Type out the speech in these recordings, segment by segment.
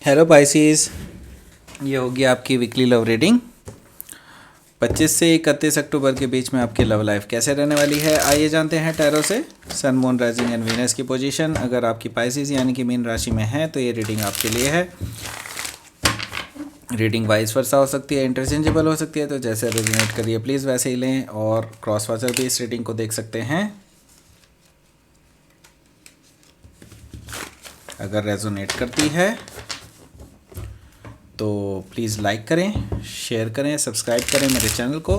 Hello Pisces, ये होगी आपकी वीकली लव रीडिंग। 25 से 31 अक्टूबर के बीच में आपकी लव लाइफ कैसे रहने वाली है, आइए जानते हैं टैरो से। सन, मून, राइजिंग एंड वीनस की पोजीशन अगर आपकी पाइसिस यानी कि मीन राशि में है तो ये रीडिंग आपके लिए है। रीडिंग वाइस वर्सा हो सकती है, इंटरचेंजेबल हो सकती है, तो जैसे रेजोनेट करिए प्लीज़ वैसे ही लें। और क्रॉस वाचर भी इस रीडिंग को देख सकते हैं। अगर रेजोनेट करती है तो प्लीज़ लाइक करें, शेयर करें, सब्सक्राइब करें मेरे चैनल को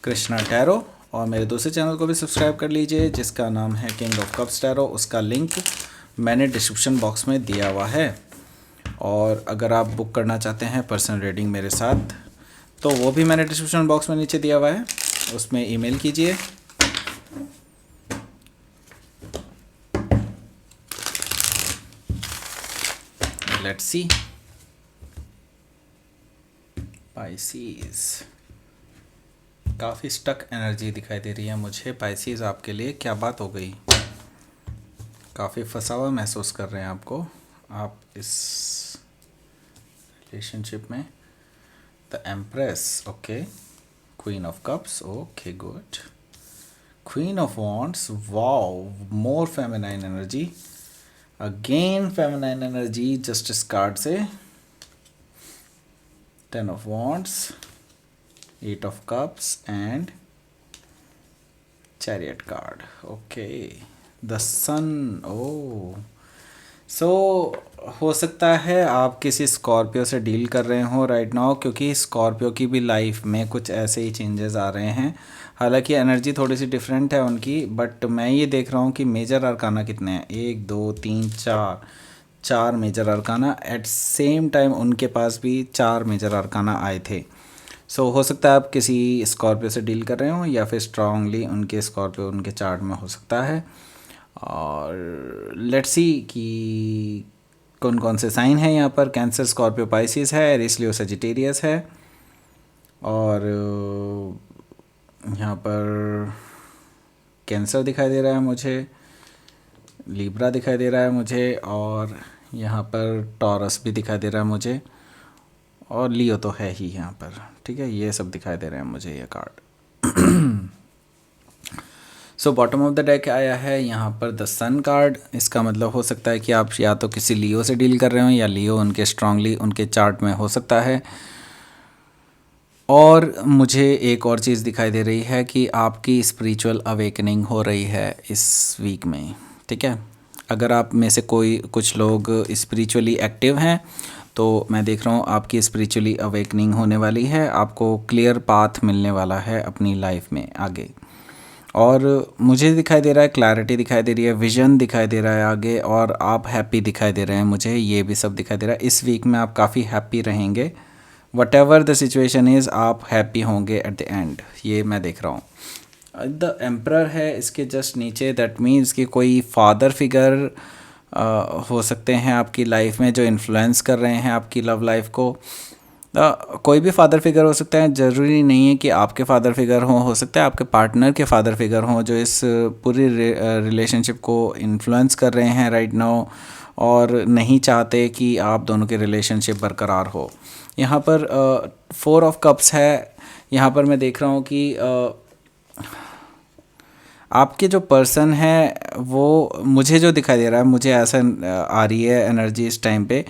कृष्णा टैरो, और मेरे दूसरे चैनल को भी सब्सक्राइब कर लीजिए जिसका नाम है किंग ऑफ कप्स टैरो। उसका लिंक मैंने डिस्क्रिप्शन बॉक्स में दिया हुआ है। और अगर आप बुक करना चाहते हैं पर्सनल रीडिंग मेरे साथ तो वो भी मैंने डिस्क्रिप्शन बॉक्स में नीचे दिया हुआ है, उसमें ईमेल कीजिए। Let's see. पाइसिस, काफ़ी स्टक एनर्जी दिखाई दे रही है मुझे। पाइसिस, आपके लिए क्या बात हो गई? काफ़ी फंसा हुआ महसूस कर रहे हैं आपको आप इस रिलेशनशिप में। The empress, okay. Queen of cups, okay good. Queen of wands, wow, more feminine energy. Again feminine energy justice card से। 10 of wands, 8 of cups and chariot card. Okay, the sun. Oh, so हो सकता है आप किसी Scorpio से deal कर रहे हो राइट नाउ, क्योंकि स्कॉर्पियो की भी लाइफ में कुछ ऐसे ही चेंजेस आ रहे हैं। हालांकि एनर्जी थोड़ी सी डिफरेंट है उनकी, बट मैं ये देख रहा हूँ कि मेजर अरकाना कितने हैं, 1 2 3 4, 4 major arcana at same time. उनके पास भी 4 मेजर अरकाना आए थे। सो हो सकता है आप किसी स्कॉर्पियो से डील कर रहे हो, या फिर स्ट्रांगली उनके स्कॉर्पियो उनके चार्ट में हो सकता है। और लेट्स सी कि कौन कौन से साइन हैं यहाँ पर। कैंसर, स्कॉर्पियो, पाइसिस है, एरिस, लियो, सजिटेरियस है। और यहाँ पर कैंसर दिखाई दे रहा है मुझे, लिब्रा दिखाई दे रहा है मुझे, और यहाँ पर टॉरस भी दिखाई दे रहा है मुझे, और लियो तो है ही यहाँ पर। ठीक है, ये सब दिखाई दे रहे हैं मुझे ये card. So bottom of the deck आया है यहाँ पर द सन कार्ड। इसका मतलब हो सकता है कि आप या तो किसी लियो से डील कर रहे हो, या लियो उनके स्ट्रांगली उनके चार्ट में हो सकता है। और मुझे एक और चीज़ दिखाई दे रही है कि आपकी स्पिरिचुअल अवेकनिंग हो रही है इस वीक में। ठीक है, अगर आप में से कुछ लोग स्पिरिचुअली एक्टिव हैं तो मैं देख रहा हूँ आपकी स्पिरिचुअली अवेकनिंग होने वाली है। आपको क्लियर पाथ मिलने वाला है अपनी लाइफ में आगे। और मुझे दिखाई दे रहा है क्लैरिटी दिखाई दे रही है, विजन दिखाई दे रहा है आगे, और आप हैप्पी दिखाई दे रहे हैं मुझे। ये भी सब दिखाई दे रहा है। इस वीक में आप काफ़ी हैप्पी रहेंगे। What ever the situation is, आप हैप्पी होंगे एट द एंड, ये मैं देख रहा हूँ। द एम्परर है इसके जस्ट नीचे। दैट मीन्स कि कोई फादर फिगर हो सकते हैं आपकी लाइफ में जो इन्फ्लुएंस कर रहे हैं आपकी लव लाइफ को। कोई भी फादर फिगर हो सकता है, ज़रूरी नहीं है कि आपके फादर फिगर हो सकता है आपके पार्टनर के फादर फिगर हों जो इस पूरी रिलेशनशिप को इन्फ्लुएंस कर रहे हैं राइट नाउ, और नहीं चाहते कि आप दोनों के रिलेशनशिप बरकरार हो। यहाँ पर 4 ऑफ कप्स है। यहाँ पर मैं देख रहा हूँ कि आपके जो पर्सन है वो, मुझे जो दिखाई दे रहा है, मुझे ऐसा आ रही है एनर्जी इस टाइम पे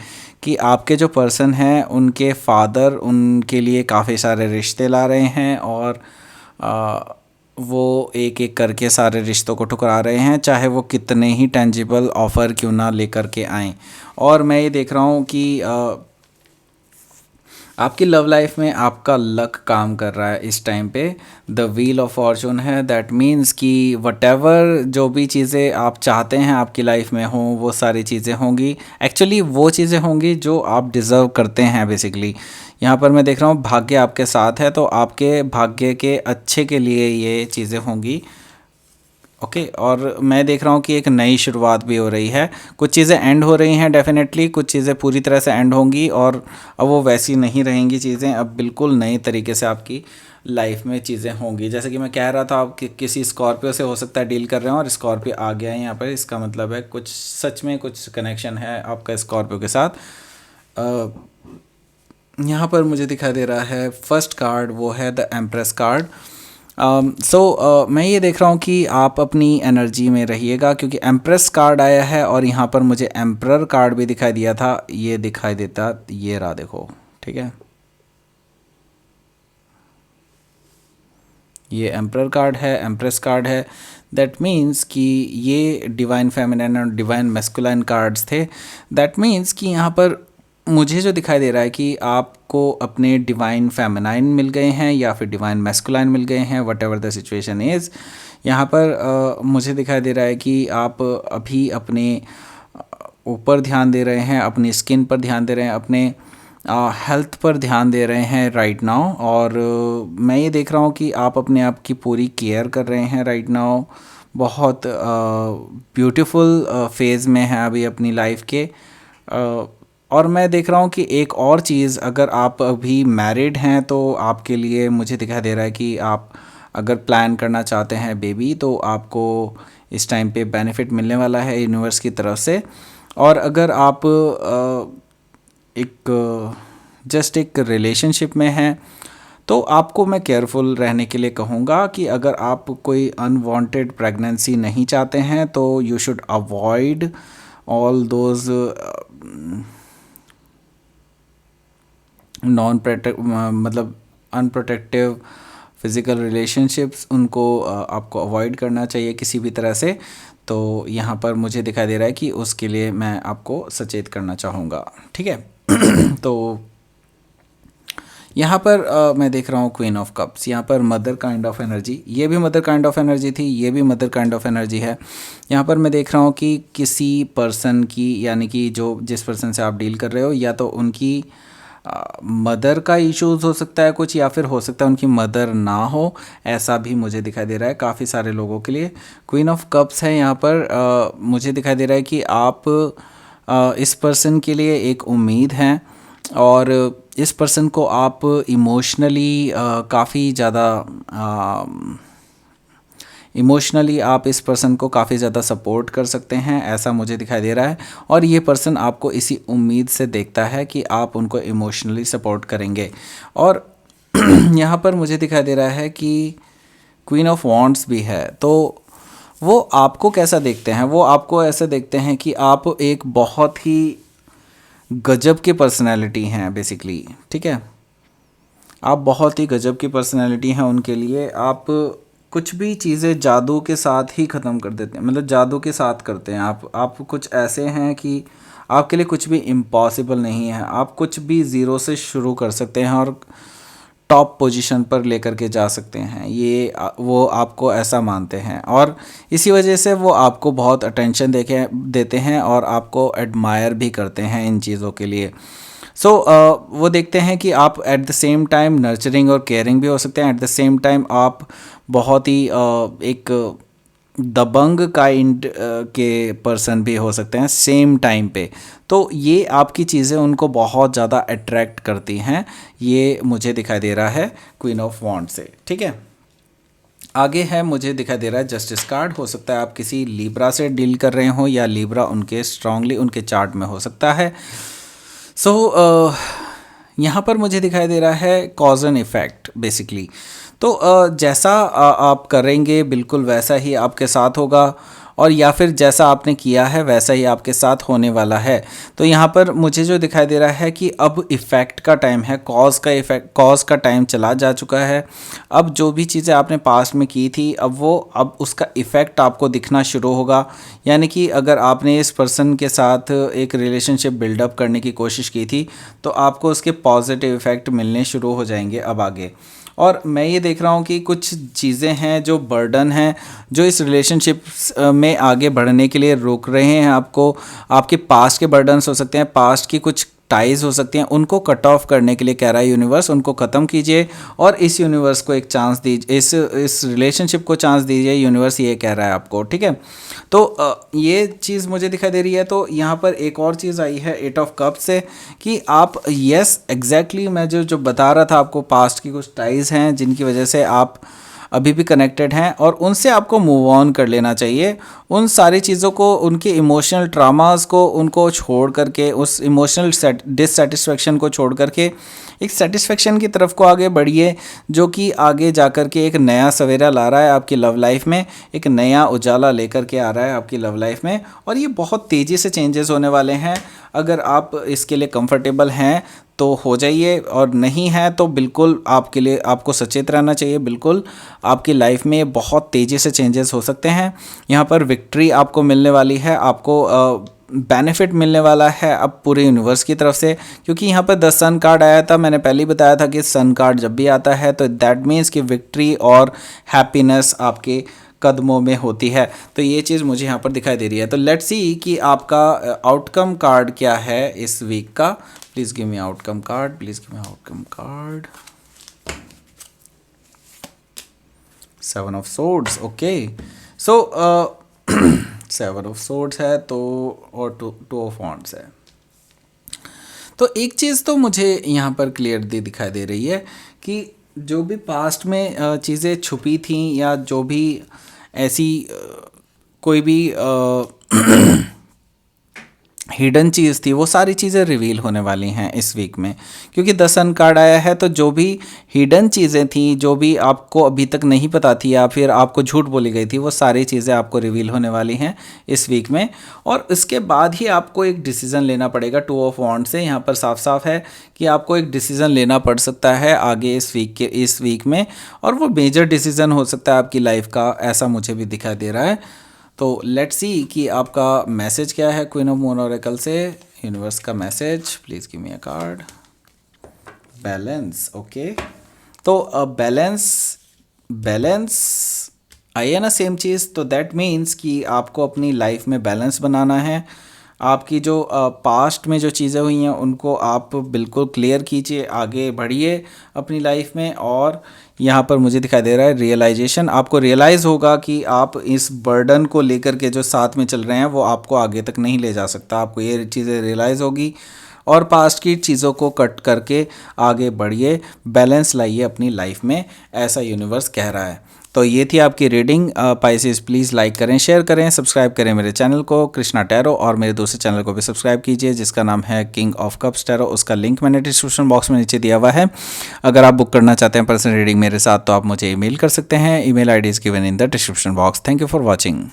कि आपके जो पर्सन हैं उनके फादर उनके लिए काफ़ी सारे रिश्ते ला रहे हैं, और वो एक एक करके सारे रिश्तों को ठुकरा रहे हैं, चाहे वो कितने ही टेंजिबल ऑफ़र क्यों ना लेकर के आएँ। और मैं ये देख रहा हूँ कि आपकी लव लाइफ में आपका लक काम कर रहा है इस टाइम पे। द व्हील ऑफ फॉर्चून है। दैट मीन्स कि वटेवर जो भी चीज़ें आप चाहते हैं आपकी लाइफ में हों वो सारी चीज़ें होंगी। एक्चुअली वो चीज़ें होंगी जो आप डिज़र्व करते हैं बेसिकली। यहाँ पर मैं देख रहा हूँ भाग्य आपके साथ है, तो आपके भाग्य के अच्छे के लिए ये चीज़ें होंगी। ओके और मैं देख रहा हूँ कि एक नई शुरुआत भी हो रही है। कुछ चीज़ें एंड हो रही हैं डेफिनेटली, कुछ चीज़ें पूरी तरह से एंड होंगी, और अब वो वैसी नहीं रहेंगी चीज़ें। अब बिल्कुल नए तरीके से आपकी लाइफ में चीज़ें होंगी। जैसे कि मैं कह रहा था, आप किसी स्कॉर्पियो से हो सकता है डील कर रहे हो, और स्कॉर्पियो आ गया है यहाँ पर। इसका मतलब है कुछ सच में कुछ कनेक्शन है आपका स्कॉर्पियो के साथ। यहाँ पर मुझे दिखाई दे रहा है फर्स्ट कार्ड, वो है द एम्प्रेस कार्ड। सो मैं ये देख रहा हूँ कि आप अपनी एनर्जी में रहिएगा, क्योंकि एम्प्रेस कार्ड आया है और यहाँ पर मुझे एम्परर कार्ड भी दिखाई दिया था, ये दिखाई देता, ये रहा देखो, ठीक है। ये एम्परर कार्ड है, एम्प्रेस कार्ड है। दैट मीन्स कि ये डिवाइन फेमिनिन और डिवाइन मैस्कुलाइन कार्ड्स थे। दैट मीन्स कि यहाँ पर मुझे जो दिखाई दे रहा है कि आपको अपने डिवाइन फेमिनाइन मिल गए हैं या फिर डिवाइन मैस्कुलाइन मिल गए हैं, what ever the situation is. यहाँ पर मुझे दिखाई दे रहा है कि आप अभी अपने ऊपर ध्यान दे रहे हैं, अपनी स्किन पर ध्यान दे रहे हैं, अपने हेल्थ पर ध्यान दे रहे हैं राइट नाउ। और मैं ये देख रहा हूँ कि आप अपने आप की पूरी केयर कर रहे हैं राइट नाउ। बहुत ब्यूटीफुल फेज़ में है अभी अपनी लाइफ के। और मैं देख रहा हूँ कि एक और चीज़, अगर आप अभी मैरिड हैं तो आपके लिए मुझे दिखाई दे रहा है कि आप अगर प्लान करना चाहते हैं बेबी, तो आपको इस टाइम पे बेनिफिट मिलने वाला है यूनिवर्स की तरफ से। और अगर आप जस्ट एक रिलेशनशिप में हैं, तो आपको मैं केयरफुल रहने के लिए कहूँगा कि अगर आप कोई अनवांटेड प्रेगनेंसी नहीं चाहते हैं तो you should avoid all those मतलब अनप्रोटेक्टिव फिज़िकल रिलेशनशिप्स, उनको आपको अवॉइड करना चाहिए किसी भी तरह से। तो यहाँ पर मुझे दिखाई दे रहा है कि उसके लिए मैं आपको सचेत करना चाहूँगा, ठीक है। तो यहाँ पर मैं देख रहा हूँ क्वीन ऑफ कप्स, यहाँ पर मदर काइंड ऑफ एनर्जी, ये भी मदर काइंड ऑफ एनर्जी थी, ये भी मदर काइंड ऑफ एनर्जी है। यहाँ पर मैं देख रहा हूँ कि किसी पर्सन की, यानी कि जिस पर्सन से आप डील कर रहे हो, या तो उनकी मदर का इश्यूज़ हो सकता है कुछ, या फिर हो सकता है उनकी मदर ना हो, ऐसा भी मुझे दिखाई दे रहा है काफ़ी सारे लोगों के लिए। क्वीन ऑफ कप्स है यहाँ पर। मुझे दिखाई दे रहा है कि आप इस पर्सन के लिए एक उम्मीद हैं, और इस पर्सन को आप इमोशनली काफ़ी ज़्यादा आप इस पर्सन को काफ़ी ज़्यादा सपोर्ट कर सकते हैं, ऐसा मुझे दिखाई दे रहा है। और ये पर्सन आपको इसी उम्मीद से देखता है कि आप उनको इमोशनली सपोर्ट करेंगे। और यहाँ पर मुझे दिखाई दे रहा है कि क्वीन ऑफ वॉन्ड्स भी है। तो वो आपको कैसा देखते हैं? वो आपको ऐसे देखते हैं कि आप एक बहुत ही गजब की पर्सनैलिटी हैं बेसिकली, ठीक है। आप बहुत ही गजब की पर्सनैलिटी हैं उनके लिए। आप कुछ भी चीज़ें जादू के साथ ही ख़त्म कर देते हैं, मतलब जादू के साथ करते हैं। आप कुछ ऐसे हैं कि आपके लिए कुछ भी इम्पॉसिबल नहीं है। आप कुछ भी ज़ीरो से शुरू कर सकते हैं और टॉप पोजीशन पर लेकर के जा सकते हैं। वो आपको ऐसा मानते हैं, और इसी वजह से वो आपको बहुत अटेंशन देते हैं और आपको एडमायर भी करते हैं इन चीज़ों के लिए। सो वो देखते हैं कि आप at the same time nurturing और केयरिंग भी हो सकते हैं, एट द सेम टाइम आप बहुत ही एक दबंग काइंड के पर्सन भी हो सकते हैं सेम टाइम पे। तो ये आपकी चीज़ें उनको बहुत ज़्यादा अट्रैक्ट करती हैं, ये मुझे दिखाई दे रहा है क्वीन ऑफ वॉन्ड से, ठीक है। आगे है, मुझे दिखाई दे रहा है जस्टिस कार्ड। हो सकता है आप किसी लीब्रा से डील कर रहे हो, या लीब्रा उनके स्ट्रांगली उनके चार्ट में हो सकता है। सो यहाँ पर मुझे दिखाई दे रहा है कॉज एंड इफ़ेक्ट बेसिकली। तो जैसा आप करेंगे बिल्कुल वैसा ही आपके साथ होगा, और या फिर जैसा आपने किया है वैसा ही आपके साथ होने वाला है। तो यहाँ पर मुझे जो दिखाई दे रहा है कि अब इफ़ेक्ट का टाइम है, कॉज का टाइम चला जा चुका है। अब जो भी चीज़ें आपने पास्ट में की थी, अब उसका इफ़ेक्ट आपको दिखना शुरू होगा। यानी कि अगर आपने इस पर्सन के साथ एक रिलेशनशिप बिल्डअप करने की कोशिश की थी, तो आपको उसके पॉजिटिव इफ़ेक्ट मिलने शुरू हो जाएंगे अब आगे। और मैं ये देख रहा हूँ कि कुछ चीज़ें हैं जो बर्डन हैं, जो इस रिलेशनशिप में आगे बढ़ने के लिए रोक रहे हैं आपको। आपके पास्ट के बर्डन्स हो सकते हैं, पास्ट की कुछ टाइज हो सकती हैं, उनको कट ऑफ करने के लिए कह रहा है यूनिवर्स। उनको ख़त्म कीजिए और इस यूनिवर्स को एक चांस दीजिए, इस रिलेशनशिप को चांस दीजिए, यूनिवर्स ये कह रहा है आपको, ठीक है। तो ये चीज़ मुझे दिखाई दे रही है। तो यहाँ पर एक और चीज़ आई है एट ऑफ कप से, कि आप एग्जैक्टली मैं जो बता रहा था आपको, पास्ट की कुछ टाइज हैं जिनकी वजह से आप अभी भी कनेक्टेड हैं और उनसे आपको मूव ऑन कर लेना चाहिए। उन सारी चीज़ों को, उनके इमोशनल ट्रामास को, उनको छोड़ करके, उस इमोशनल डिससेटिस्फेक्शन को छोड़ करके एक सेटिस्फेक्शन की तरफ को आगे बढ़िए, जो कि आगे जा कर के एक नया सवेरा ला रहा है आपकी लव लाइफ में, एक नया उजाला लेकर के आ रहा है आपकी लव लाइफ में। और ये बहुत तेज़ी से चेंजेस होने वाले हैं। अगर आप इसके लिए कंफर्टेबल हैं तो हो जाइए, और नहीं है तो बिल्कुल आपके लिए, आपको सचेत रहना चाहिए। बिल्कुल आपकी लाइफ में बहुत तेज़ी से चेंजेस हो सकते हैं। यहाँ पर विक्ट्री आपको मिलने वाली है, आपको बेनिफिट मिलने वाला है अब पूरे यूनिवर्स की तरफ से, क्योंकि यहाँ पर 10 सन कार्ड आया था। मैंने पहले ही बताया था कि सन कार्ड जब भी आता है तो दैट मीन्स कि विक्ट्री और हैप्पीनेस आपके कदमों में होती है। तो ये चीज़ मुझे यहाँ पर दिखाई दे रही है। तो लेट्स सी कि आपका आउटकम कार्ड क्या है इस वीक का। Please give me outcome card, please give me outcome card. 7 of swords, okay. So 7 of swords है तो, और 2 ऑफ वॉन्ड्स है। तो एक चीज़ तो मुझे यहाँ पर क्लियरली दिखाई दे रही है कि जो भी पास्ट में चीज़ें छुपी थी, या जो भी ऐसी कोई भी हिडन चीज़ थी, वो सारी चीज़ें रिवील होने वाली हैं इस वीक में, क्योंकि 10 सन कार्ड आया है। तो जो भी हिडन चीज़ें थी, जो भी आपको अभी तक नहीं पता थी या फिर आपको झूठ बोली गई थी, वो सारी चीज़ें आपको रिवील होने वाली हैं इस वीक में। और इसके बाद ही आपको एक डिसीज़न लेना पड़ेगा। 2 ऑफ वॉन्ड से यहाँ पर साफ साफ है कि आपको एक डिसीज़न लेना पड़ सकता है आगे इस वीक में, और वो मेजर डिसीज़न हो सकता है आपकी लाइफ का, ऐसा मुझे भी दिखाई दे रहा है। तो लेट्स सी कि आपका मैसेज क्या है क्वीन ऑफ मून ऑरेकल से, यूनिवर्स का message. Please give me a card. Balance, okay. तो बैलेंस आई है ना, सेम चीज़। तो दैट मीन्स कि आपको अपनी लाइफ में बैलेंस बनाना है। आपकी जो पास्ट में जो चीज़ें हुई हैं उनको आप बिल्कुल क्लियर कीजिए, आगे बढ़िए अपनी लाइफ में। और यहाँ पर मुझे दिखाई दे रहा है रियलाइजेशन, आपको रियलाइज़ होगा कि आप इस बर्डन को लेकर के जो साथ में चल रहे हैं वो आपको आगे तक नहीं ले जा सकता। आपको ये चीज़ें रियलाइज़ होगी और पास्ट की चीज़ों को कट करके आगे बढ़िए, बैलेंस लाइए अपनी लाइफ में, ऐसा यूनिवर्स कह रहा है। तो ये थी आपकी रीडिंग। पाइसेस प्लीज़ लाइक करें, शेयर करें, सब्सक्राइब करें मेरे चैनल को कृष्णा टैरो, और मेरे दूसरे चैनल को भी सब्सक्राइब कीजिए जिसका नाम है किंग ऑफ कप्स टैरो। उसका लिंक मैंने डिस्क्रिप्शन बॉक्स में नीचे दिया हुआ है। अगर आप बुक करना चाहते हैं पर्सनल रीडिंग मेरे साथ तो आप मुझे ईमेल कर सकते हैं। Email ID is given in the description box. Thank you for watching.